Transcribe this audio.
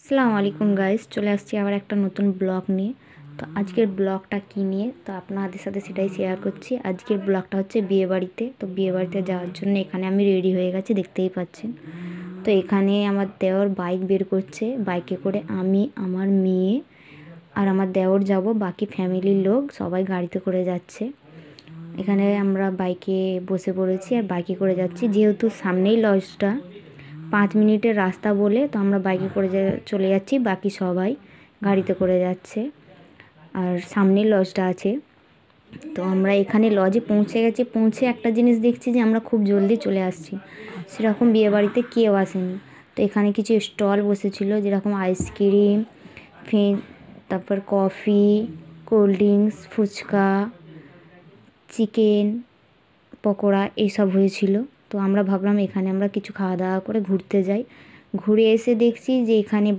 আসসালামু আলাইকুম গাইস, চলে আসছি আবার একটা নতুন ব্লগ নিয়ে। তো আজকের ব্লগটা কী নিয়ে তো আপনাদের সাথে সেটাই শেয়ার করছি। আজকের ব্লগটা হচ্ছে বিয়েবাড়িতে। তো বিয়েবাড়িতে যাওয়ার জন্য এখানে আমি রেডি হয়ে গেছি, দেখতেই পাচ্ছেন। তো এখানে আমার দেওর বাইক বের করছে, বাইকে করে আমি, আমার মেয়ে আর আমার দেওর যাব, বাকি ফ্যামিলির লোক সবাই গাড়িতে করে যাচ্ছে। এখানে আমরা বাইকে বসে পড়েছি আর বাইকে করে যাচ্ছি, যেহেতু সামনেই লজটা, 5 মিনিটের রাস্তা বলে তো আমরা বাইকে করে চলে যাচ্ছি, বাকি সবাই গাড়িতে করে যাচ্ছে। আর সামনেই লজটা আছে। তো আমরা এখানে লজে পৌঁছে গেছি। পৌঁছে একটা জিনিস দেখছি যে আমরা খুব জলদি চলে আসছি, সেরকম বিয়েবাড়িতে কেউ আসেনি। তো এখানে কিছু স্টল বসেছিল, যেরকম আইসক্রিম, তারপর coffee, cold drinks, phuchka, chicken pakora এইসব হয়েছিল। তো আমরা ভাবলাম এখানে আমরা কিছু খাওয়া দাওয়া করে ঘুরতে যাই। ঘুরে এসে দেখছি যে এখানে